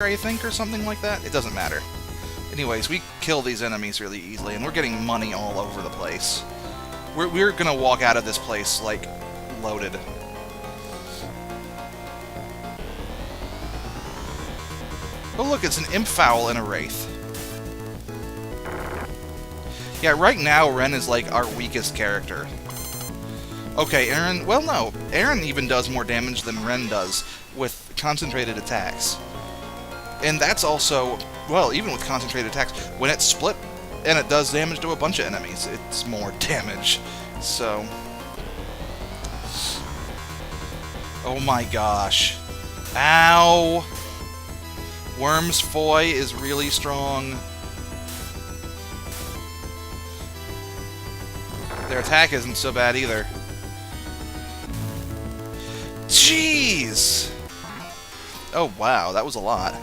I think, or something like that. It doesn't matter. Anyways, we kill these enemies really easily, and we're getting money all over the place. We're gonna walk out of this place, like, loaded. Oh look, it's an imp fowl and a wraith. Yeah, right now, Wren is, like, our weakest character. Okay, Aaron... Well, no. Aaron even does more damage than Wren does with concentrated attacks. And that's also... Well, even with concentrated attacks, when it's split and it does damage to a bunch of enemies, it's more damage. So... Oh my gosh. Ow! Worm's Foy is really strong. Their attack isn't so bad either. Jeez! Oh wow, that was a lot.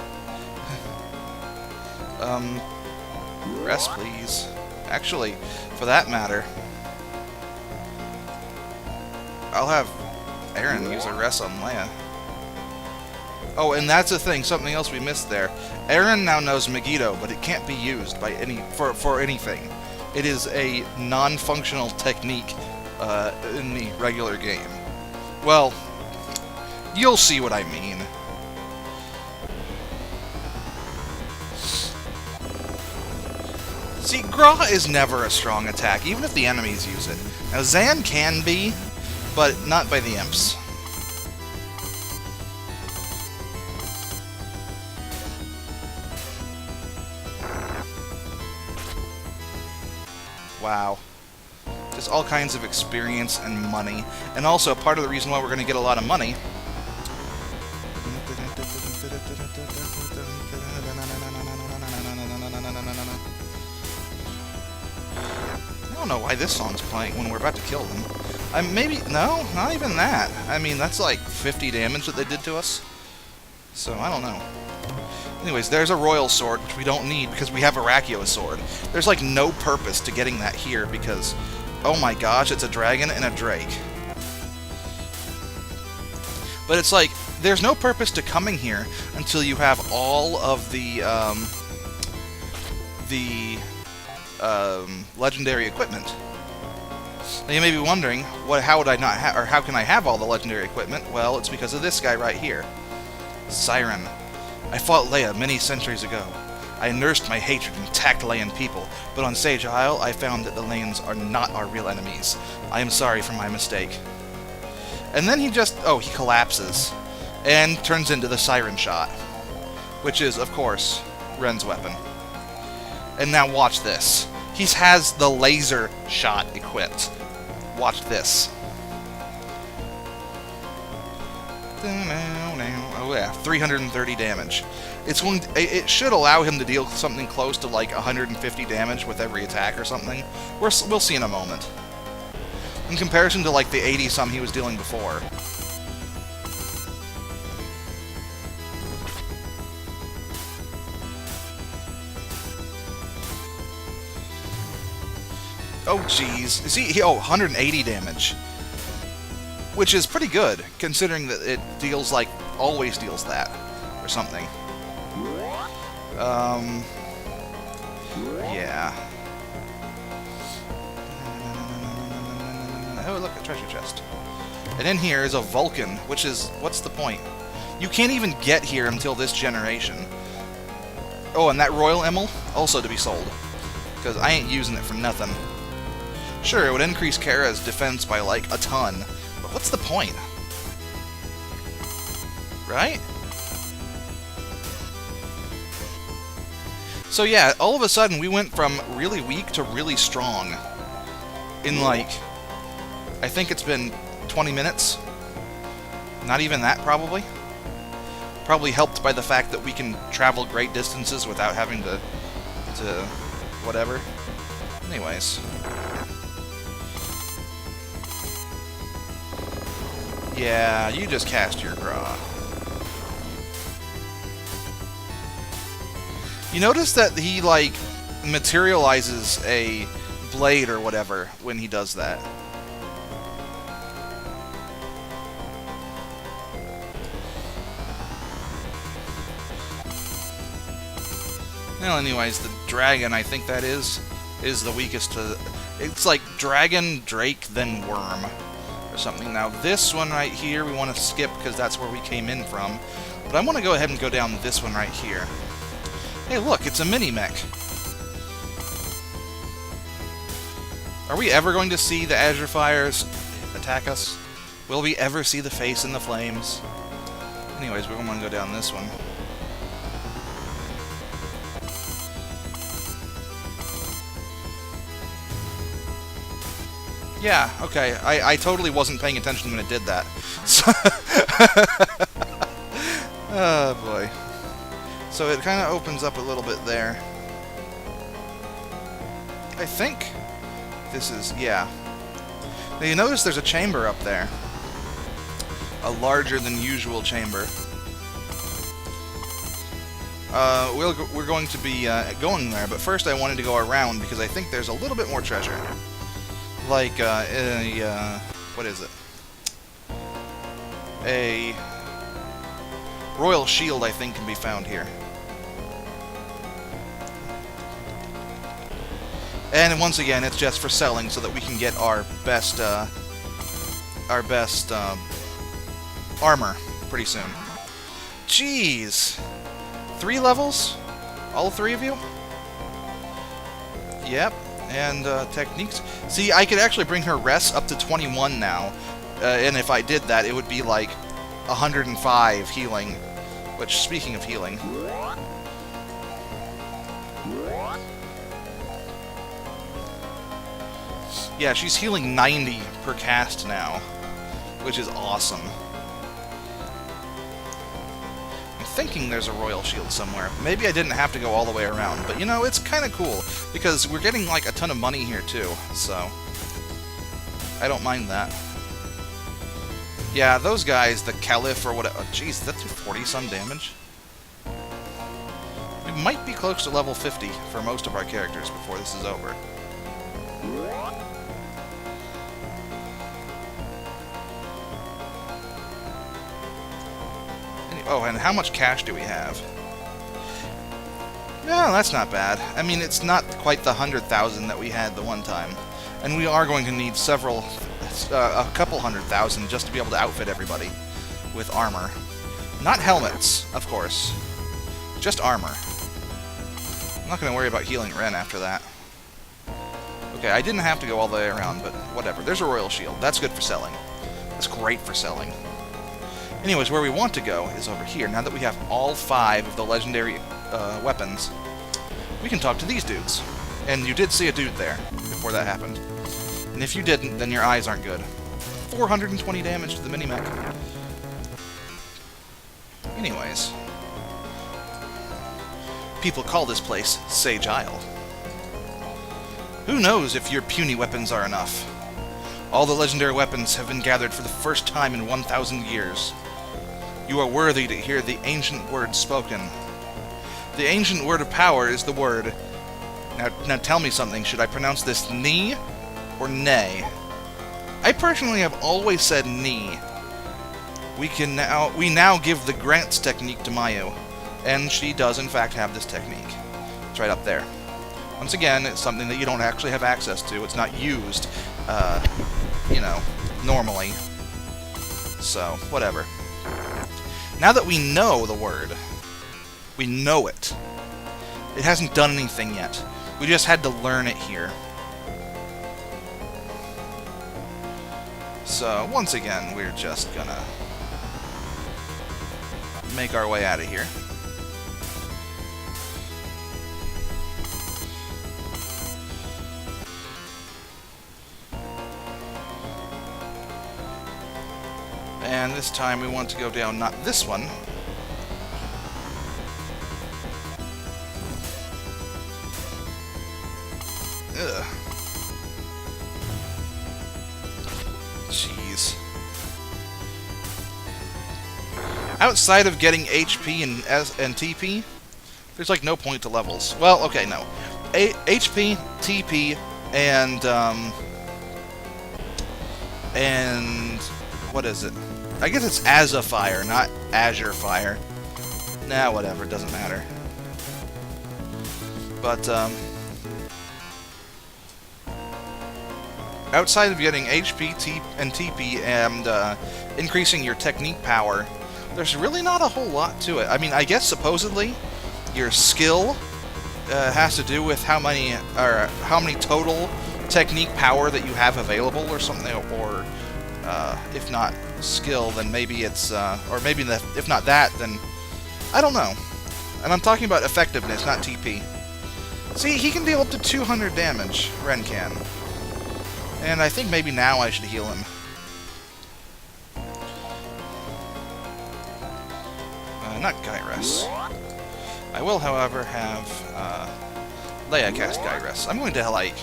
Rest please. Actually, for that matter, I'll have Aaron use a rest on Leia. Oh, and that's the thing, something else we missed there. Aaron now knows Megiddo, but it can't be used by for anything. It is a non-functional technique in the regular game. Well, you'll see what I mean. See, Gra is never a strong attack, even if the enemies use it. Now, Zan can be, but not by the imps. Wow. Just all kinds of experience and money. And also, part of the reason why we're going to get a lot of money... I don't know why this song's playing when we're about to kill them. Maybe... No, not even that. I mean, that's like 50 damage that they did to us. So, I don't know. Anyways, there's a royal sword, which we don't need because we have Orakio's sword. There's like no purpose to getting that here because, oh my gosh, it's a dragon and a drake. But it's like, there's no purpose to coming here until you have all of the legendary equipment. Now you may be wondering, how would I not have, or how can I have all the legendary equipment? Well, it's because of this guy right here. Siren. I fought Leia many centuries ago. I nursed my hatred and attacked Leian people, but on Sage Isle I found that the Leians are not our real enemies. I am sorry for my mistake. And then he just... oh, he collapses. And turns into the Siren Shot. Which is, of course, Wren's weapon. And now watch this. He has the laser shot equipped. Watch this. Oh yeah, 330 damage. It should allow him to deal something close to like 150 damage with every attack or something. We'll see in a moment. In comparison to like the 80-some he was dealing before. Oh jeez. See, 180 damage. Which is pretty good, considering that it deals, like, always deals that, or something. Yeah. Oh, look, a treasure chest. And in here is a Vulcan, which is, what's the point? You can't even get here until this generation. Oh, and that Royal Emil, also to be sold. Because I ain't using it for nothing. Sure, it would increase Kara's defense by, like, a ton. What's the point? Right? So yeah, all of a sudden we went from really weak to really strong. In like, I think it's been 20 minutes. Not even that, probably. Probably helped by the fact that we can travel great distances without having to whatever. Anyways. Yeah, you just cast your Gra. You notice that he, like, materializes a blade or whatever when he does that. Well, anyways, the dragon, I think that is the weakest to... It's like dragon, drake, then worm, or something. Now, this one right here, we want to skip because that's where we came in from. But I want to go ahead and go down this one right here. Hey, look, it's a mini-mech. Are we ever going to see the Azure Fires attack us? Will we ever see the face in the flames? Anyways, we're going to go down this one. Yeah, okay. I totally wasn't paying attention when it did that. So oh, boy. So it kind of opens up a little bit there. I think this is... yeah. Now you notice there's a chamber up there. A larger than usual chamber. We're going to be going there, but first I wanted to go around because I think there's a little bit more treasure. Like, what is it? A royal shield, I think, can be found here. And once again, it's just for selling so that we can get our best armor pretty soon. Jeez! 3 levels? All 3 of you? Yep. And techniques. See, I could actually bring her rest up to 21 now. And if I did that, it would be like 105 healing. Which, speaking of healing... yeah, she's healing 90 per cast now. Which is awesome. I'm thinking there's a royal shield somewhere. Maybe I didn't have to go all the way around. But, you know, it's kind of cool. Because we're getting, like, a ton of money here, too. So, I don't mind that. Yeah, those guys, the Caliph or whatever... oh, jeez, that's 40-some damage. We might be close to level 50 for most of our characters before this is over. Oh, and how much cash do we have? No, that's not bad. I mean, it's not quite the 100,000 that we had the one time. And we are going to need a couple 100,000 just to be able to outfit everybody with armor. Not helmets, of course. Just armor. I'm not going to worry about healing Wren after that. Okay, I didn't have to go all the way around, but whatever. There's a royal shield. That's good for selling. That's great for selling. Anyways, where we want to go is over here. Now that we have all 5 of the legendary weapons, we can talk to these dudes. And you did see a dude there before that happened. And if you didn't, then your eyes aren't good. 420 damage to the mini-mech. Anyways. People call this place Sage Isle. Who knows if your puny weapons are enough? All the legendary weapons have been gathered for the first time in 1,000 years. You are worthy to hear the ancient word spoken. The ancient word of power is the word. Now tell me something. Should I pronounce this ni or nay? I personally have always said ni. We now give the grants technique to Mayu, and she does in fact have this technique. It's right up there. Once again, it's something that you don't actually have access to. It's not used, you know, normally. So, whatever. Now that we know the word, we know it. It hasn't done anything yet. We just had to learn it here. So, once again, we're just gonna make our way out of here. And this time we want to go down not this one. Ugh. Jeez. Outside of getting HP and TP, there's like no point to levels. Well, okay, no. HP, TP, and what is it? I guess it's Azure, not Azure Fire. Nah, whatever, it doesn't matter. But, outside of getting HP and TP and increasing your technique power, there's really not a whole lot to it. I mean, I guess supposedly your skill has to do with how many total technique power that you have available or something, or if not skill, then maybe it's or maybe if not that, then I don't know. And I'm talking about effectiveness, not TP. See, he can deal up to 200 damage, Wren can. And I think maybe now I should heal him. Not Gyres. I will, however, have Leia cast Gyres. I'm going to, like,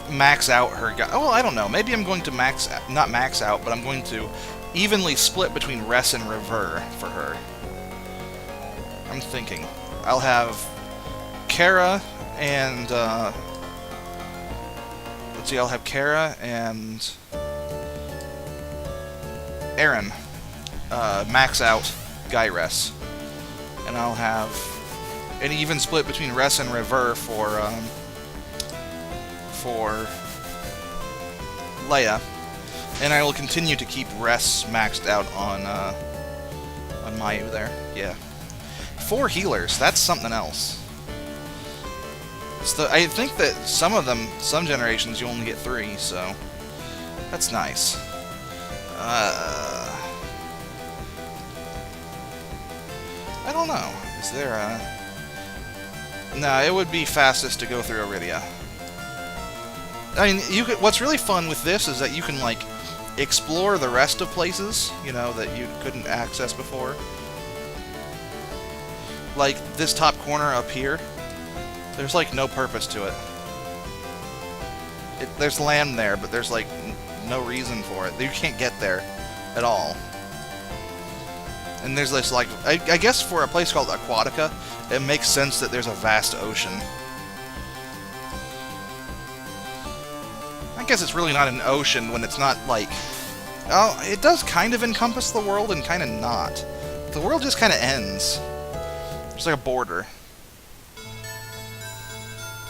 max out her... Oh, I don't know. Maybe I'm going to not max out, but I'm going to evenly split between Res and Rever for her. I'm thinking. I'll have Kara and... let's see, I'll have Kara and... Aaron max out Gyres. And I'll have an even split between Res and Rever for Leia. And I will continue to keep Res maxed out on Mayu there. Yeah. 4 healers, that's something else. So I think that some generations you only get 3, so that's nice. I don't know. Is there a... No, it would be fastest to go through Iridia. I mean, what's really fun with this is that you can, like, explore the rest of places, you know, that you couldn't access before. Like, this top corner up here, there's, like, no purpose to it. There's land there, but there's, like, no reason for it. You can't get there at all. And there's this, like, I guess for a place called Aquatica, it makes sense that there's a vast ocean. I guess it's really not an ocean when it's not, like... Oh, it does kind of encompass the world and kind of not. The world just kind of ends. There's like a border.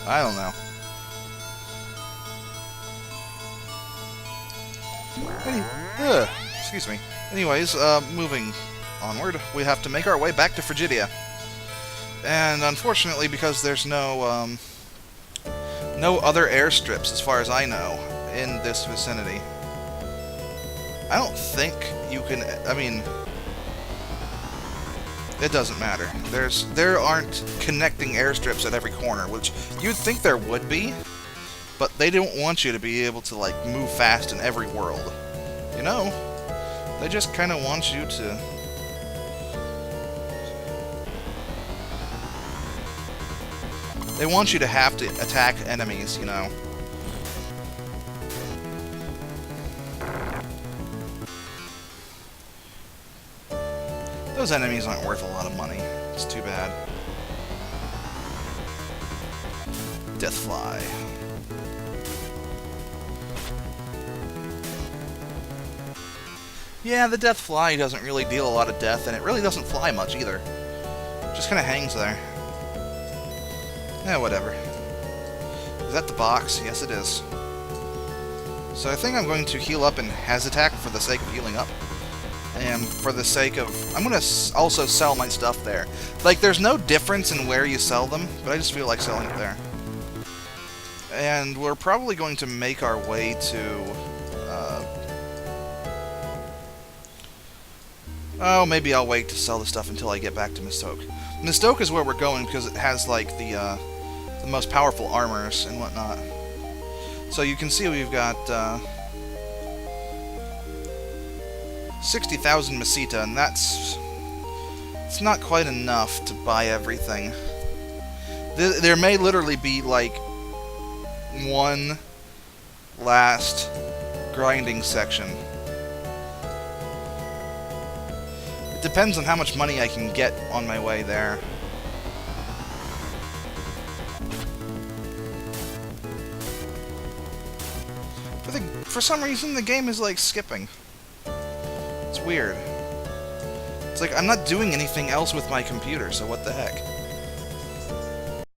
I don't know. Excuse me. Anyways, moving onward, we have to make our way back to Frigidia. And unfortunately, because there's no other airstrips, as far as I know, in this vicinity. I don't think you can... I mean... It doesn't matter. There aren't connecting airstrips at every corner, which you'd think there would be, but they don't want you to be able to, like, move fast in every world. You know? They just kind of want you to... They want you to have to attack enemies, you know? Those enemies aren't worth a lot of money. It's too bad. Deathfly. Yeah, the Deathfly doesn't really deal a lot of death, and it really doesn't fly much either. It just kind of hangs there. Yeah, whatever. Is that the box? Yes, it is. So I think I'm going to heal up and has attack for the sake of healing up. And for the sake of... I'm going to also sell my stuff there. Like, there's no difference in where you sell them, but I just feel like selling it there. And we're probably going to make our way to... Oh, maybe I'll wait to sell the stuff until I get back to Mistoke. Mistoke is where we're going because it has, like, the most powerful armors and whatnot. So you can see we've got 60,000 Mesita, and it's not quite enough to buy everything. There may literally be, like, one last grinding section. It depends on how much money I can get on my way there. For some reason, the game is, like, skipping. It's weird. It's like, I'm not doing anything else with my computer, so what the heck?